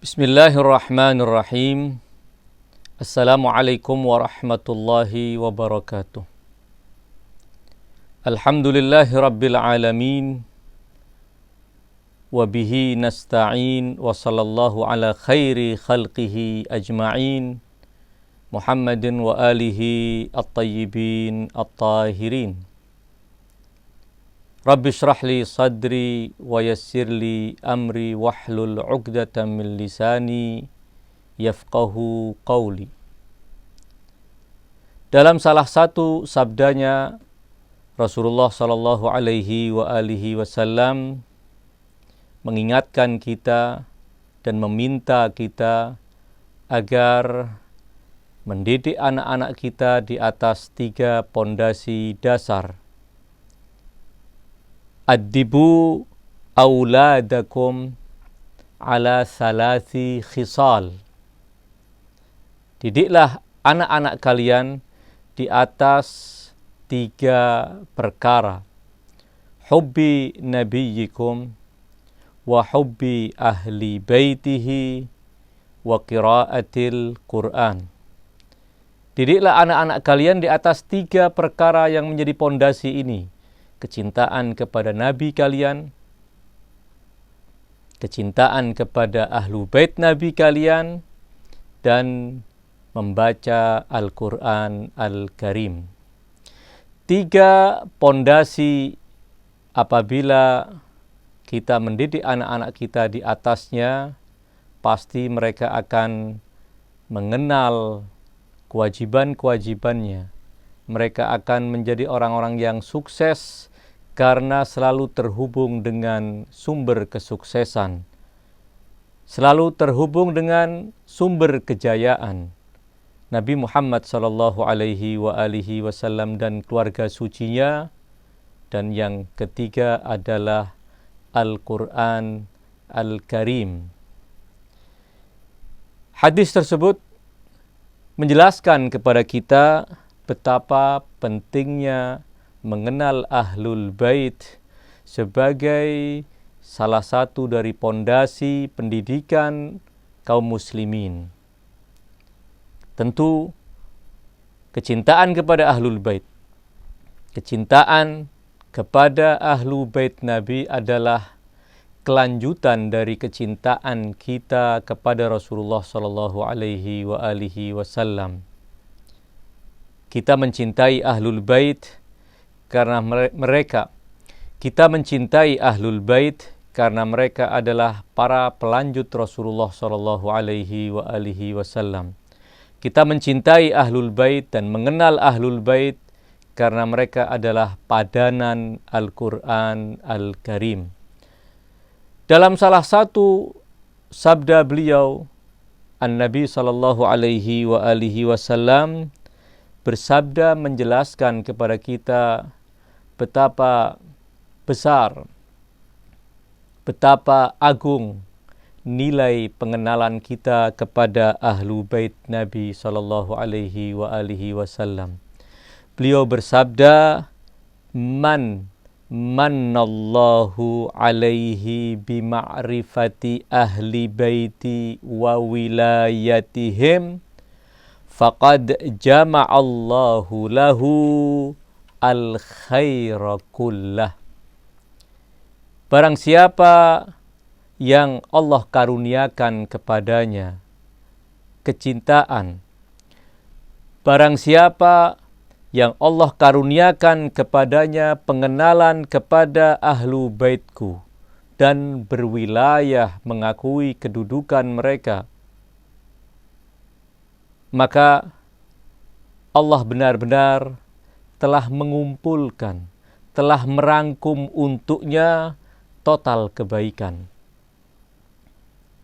Bismillahirrahmanirrahim. Assalamualaikum warahmatullahi wabarakatuh. Alhamdulillahi rabbil alamin. Wabihi nasta'in. Wa sallallahu ala khairi khalqihi ajma'in. Muhammadin wa alihi at-tayyibin at-tahirin. Rabbi shrah li sadri wa yassir li amri wahlul 'uqdatam min lisani yafqahu qawli. Dalam salah satu sabdanya Rasulullah sallallahu alaihi wa alihi wasallam mengingatkan kita dan meminta kita agar mendidik anak-anak kita di atas 3 pondasi dasar. Addibu auladakum ala thalathi khisal. Didiklah anak-anak kalian di atas 3 perkara. Hubbi nabiyyikum wa hubbi ahli baitihi wa qiraatil Qur'an. Didiklah anak-anak kalian di atas 3 perkara yang menjadi pondasi ini. Kecintaan kepada Nabi kalian, kecintaan kepada ahlu bait Nabi kalian, dan membaca Al-Quran Al-Karim. 3 pondasi apabila kita mendidik anak-anak kita di atasnya, pasti mereka akan mengenal kewajiban-kewajibannya. Mereka akan menjadi orang-orang yang sukses karena selalu terhubung dengan sumber kesuksesan, selalu terhubung dengan sumber kejayaan. Nabi Muhammad sallallahu alaihi wa alihi wasallam dan keluarga sucinya, dan yang ketiga adalah Al-Quran Al-Karim. Hadis tersebut menjelaskan kepada kita betapa pentingnya mengenal Ahlul Bait sebagai salah satu dari pondasi pendidikan kaum muslimin. Tentu kecintaan kepada Ahlul Bait, kecintaan kepada Ahlul Bait Nabi adalah kelanjutan dari kecintaan kita kepada Rasulullah sallallahu alaihi wa alihi wasallam. Kita mencintai Ahlul Bait karena mereka. Kita mencintai Ahlul Bait karena mereka adalah para pelanjut Rasulullah sallallahu alaihi wa alihi wasallam. Kita mencintai Ahlul Bait dan mengenal Ahlul Bait karena mereka adalah padanan Al-Quran Al-Karim. Dalam salah satu sabda beliau, An-Nabi sallallahu alaihi wa alihi wasallam bersabda menjelaskan kepada kita betapa besar, betapa agung nilai pengenalan kita kepada Ahlu Bait Nabi sallallahu alaihi wa alihi wasallam. Beliau bersabda, "Man mannallahu alaihi bima'rifati ahli baiti wa wilayatihim faqad jama'allahu lahu al-khaira kullah." Barang siapa yang Allah karuniakan kepadanya kecintaan, barang siapa yang Allah karuniakan kepadanya pengenalan kepada Ahlu Baitku dan berwilayah mengakui kedudukan mereka, maka Allah benar-benar telah mengumpulkan, telah merangkum untuknya total kebaikan.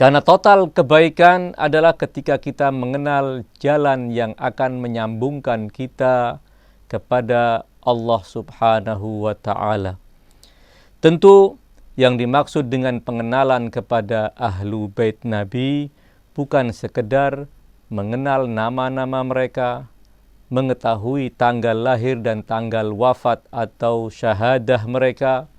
Karena total kebaikan adalah ketika kita mengenal jalan yang akan menyambungkan kita kepada Allah Subhanahu wa ta'ala. Tentu yang dimaksud dengan pengenalan kepada Ahlu Bait Nabi bukan sekedar mengenal nama-nama mereka, mengetahui tanggal lahir dan tanggal wafat atau syahadah mereka,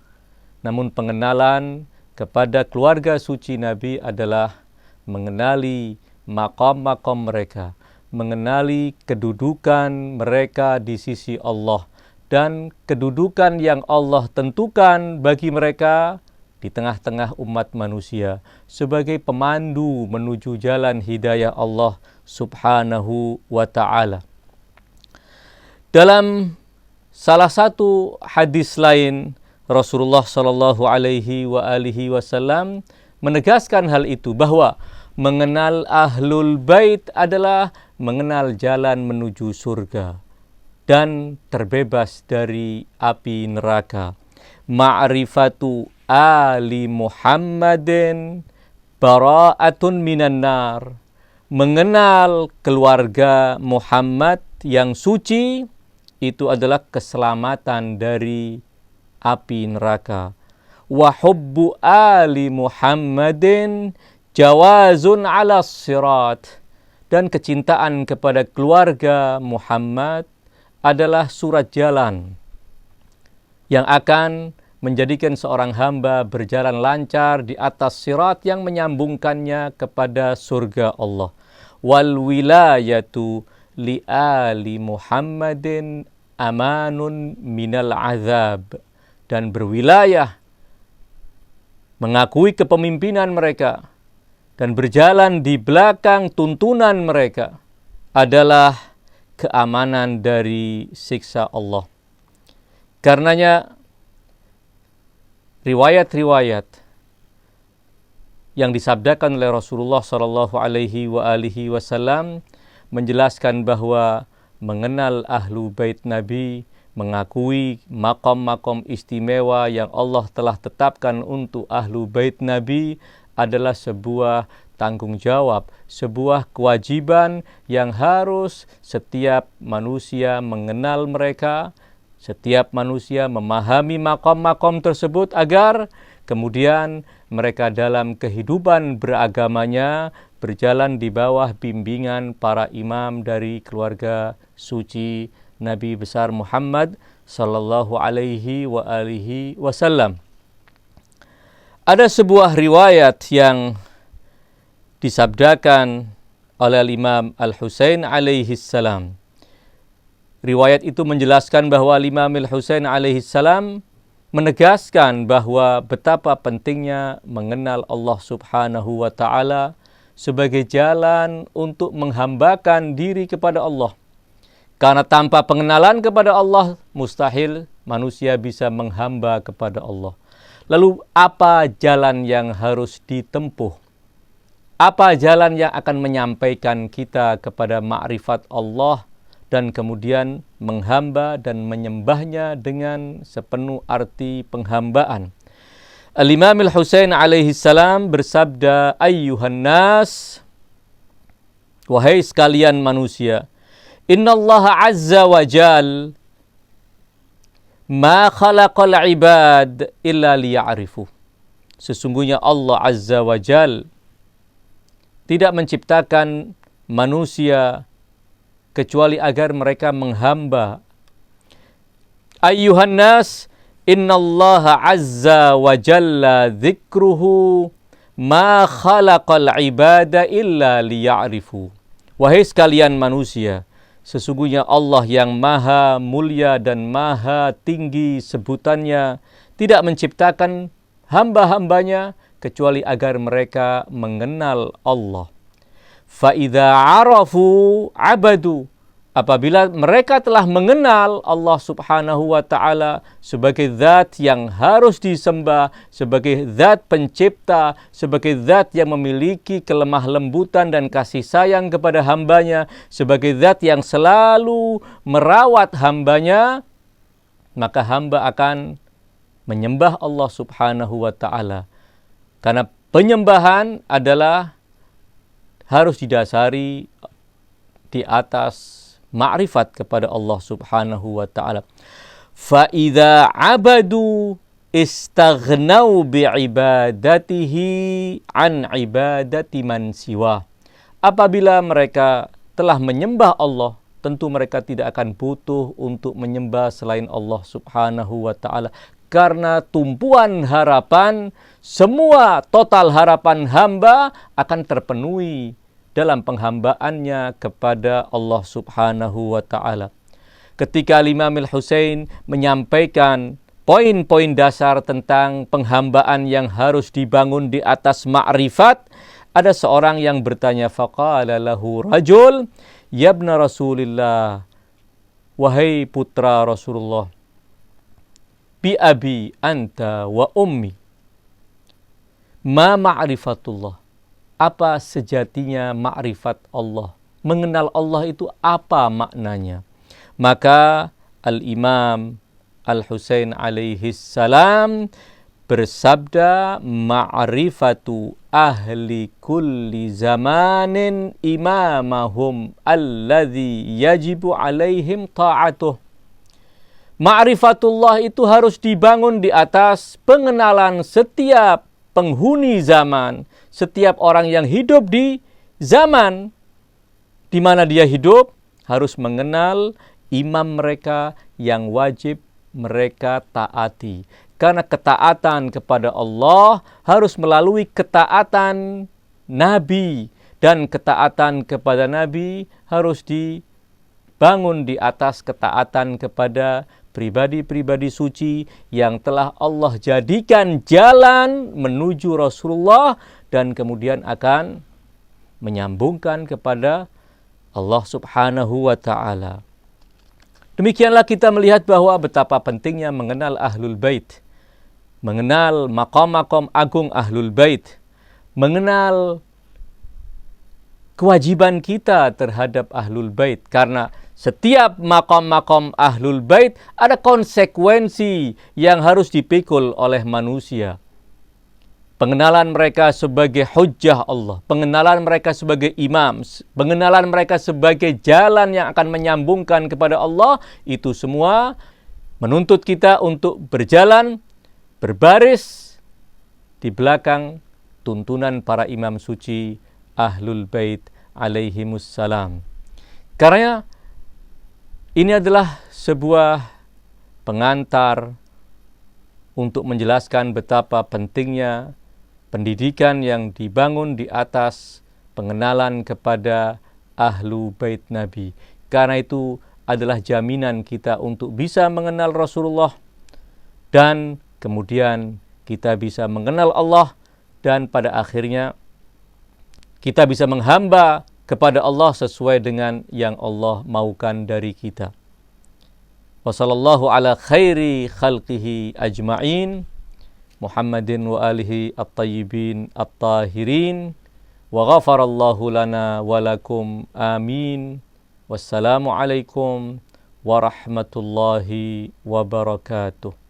namun pengenalan kepada keluarga suci Nabi adalah mengenali maqam-maqam mereka, mengenali kedudukan mereka di sisi Allah, dan kedudukan yang Allah tentukan bagi mereka di tengah-tengah umat manusia sebagai pemandu menuju jalan hidayah Allah Subhanahu wa ta'ala. Dalam salah satu hadis lain, Rasulullah Shallallahu Alaihi Wasallam menegaskan hal itu, bahwa mengenal ahlul bait adalah mengenal jalan menuju surga dan terbebas dari api neraka. Ma'rifatu ali Muhammadin bara'atun minan nar. Mengenal keluarga Muhammad yang suci itu adalah keselamatan dari api neraka. Wa hubbu ali Muhammadin jawazun ala sirat. Dan kecintaan kepada keluarga Muhammad adalah surat jalan yang akan menjadikan seorang hamba berjalan lancar di atas sirat yang menyambungkannya kepada surga Allah. Wal wilayatu li ali Muhammadin amanun minal azab. Dan berwilayah, mengakui kepemimpinan mereka dan berjalan di belakang tuntunan mereka adalah keamanan dari siksa Allah. Karenanya riwayat-riwayat yang disabdakan oleh Rasulullah Shallallahu Alaihi Wasallam menjelaskan bahwa mengenal ahlu bait Nabi, mengakui makom-makom istimewa yang Allah telah tetapkan untuk ahlu bait Nabi adalah sebuah tanggung jawab, sebuah kewajiban yang harus setiap manusia mengenal mereka, setiap manusia memahami makom-makom tersebut agar kemudian mereka dalam kehidupan beragamanya berjalan di bawah bimbingan para imam dari keluarga suci Nabi besar Muhammad sallallahu alaihi wasallam. Ada sebuah riwayat yang disabdakan oleh Imam Al-Husain alaihi salam. Riwayat itu menjelaskan bahwa Imam Al-Husain alaihi salam menegaskan bahwa betapa pentingnya mengenal Allah Subhanahu wa ta'ala sebagai jalan untuk menghambakan diri kepada Allah. Karena tanpa pengenalan kepada Allah, mustahil manusia bisa menghamba kepada Allah. Lalu apa jalan yang harus ditempuh? Apa jalan yang akan menyampaikan kita kepada ma'rifat Allah dan kemudian menghamba dan menyembahnya dengan sepenuh arti penghambaan? Al-Imam Al-Husain alaihi salam bersabda, ayyuhan nas, wahai sekalian manusia, innallaha azza wa jal ma khalaqal ibad illa liya'rifu. Sesungguhnya Allah azza wa jal tidak menciptakan manusia kecuali agar mereka menghamba. Ayyuhan nas, innallaha azza wa jalla dzikruhu ma khalaqal ibada illa liya'rifu. Wahai sekalian manusia, sesungguhnya Allah yang maha mulia dan maha tinggi sebutannya tidak menciptakan hamba-hambanya kecuali agar mereka mengenal Allah. Fa'idha arafu abadu. Apabila mereka telah mengenal Allah Subhanahu wa ta'ala sebagai zat yang harus disembah, sebagai zat pencipta, sebagai zat yang memiliki kelemah lembutan dan kasih sayang kepada hambanya, sebagai zat yang selalu merawat hambanya, maka hamba akan menyembah Allah Subhanahu wa ta'ala. Karena penyembahan adalah harus didasari di atas ma'rifat kepada Allah Subhanahu wa ta'ala. Fa idza abadu istaghnau bi'ibadatihi an ibadati man siwa. Apabila mereka telah menyembah Allah, tentu mereka tidak akan butuh untuk menyembah selain Allah Subhanahu wa ta'ala. karena tumpuan harapan, semua total harapan hamba akan terpenuhi dalam penghambaannya kepada Allah Subhanahu wa Ta'ala. Ketika Imam Al-Husain menyampaikan poin-poin dasar tentang penghambaan yang harus dibangun di atas ma'rifat, ada seorang yang bertanya, faqala lahu rajul, ya ibna Rasulillah, wahai putra Rasulullah, bi abi anta wa ummi, ma ma'rifatullah, apa sejatinya ma'rifat Allah, mengenal Allah itu apa maknanya? Maka Al-Imam Al-Husain alaihi salam bersabda, ma'rifatu ahli kulli zamanin imamahum alladhi yajibu alaihim ta'atuh. Ma'rifatullah itu harus dibangun di atas pengenalan setiap penghuni zaman, setiap orang yang hidup di zaman di mana dia hidup, harus mengenal imam mereka yang wajib mereka taati. Karena ketaatan kepada Allah harus melalui ketaatan Nabi. Dan ketaatan kepada Nabi harus dibangun di atas ketaatan kepada pribadi-pribadi suci yang telah Allah jadikan jalan menuju Rasulullah dan kemudian akan menyambungkan kepada Allah Subhanahu wa Ta'ala. Demikianlah kita melihat bahwa betapa pentingnya mengenal Ahlul Bait, mengenal maqam-maqam agung Ahlul Bait, mengenal kewajiban kita terhadap Ahlul Bait, karena setiap maqam-maqam Ahlul Bait ada konsekuensi yang harus dipikul oleh manusia. Pengenalan mereka sebagai hujjah Allah, pengenalan mereka sebagai imam, pengenalan mereka sebagai jalan yang akan menyambungkan kepada Allah, itu semua menuntut kita untuk berjalan, berbaris di belakang tuntunan para imam suci Ahlul Bait alaihimussalam. Karena ini adalah sebuah pengantar untuk menjelaskan betapa pentingnya pendidikan yang dibangun di atas pengenalan kepada Ahlu Bait Nabi. Karena itu adalah jaminan kita untuk bisa mengenal Rasulullah dan kemudian kita bisa mengenal Allah dan pada akhirnya kita bisa menghamba kepada Allah sesuai dengan yang Allah maukan dari kita. Wa sallallahu ala khairi khalqihi ajma'in, Muhammadin wa alihi at-tayyibin at-tahirin, wa ghafarallahu lana wa lakum amin. Wassalamu alaikum warahmatullahi wabarakatuh.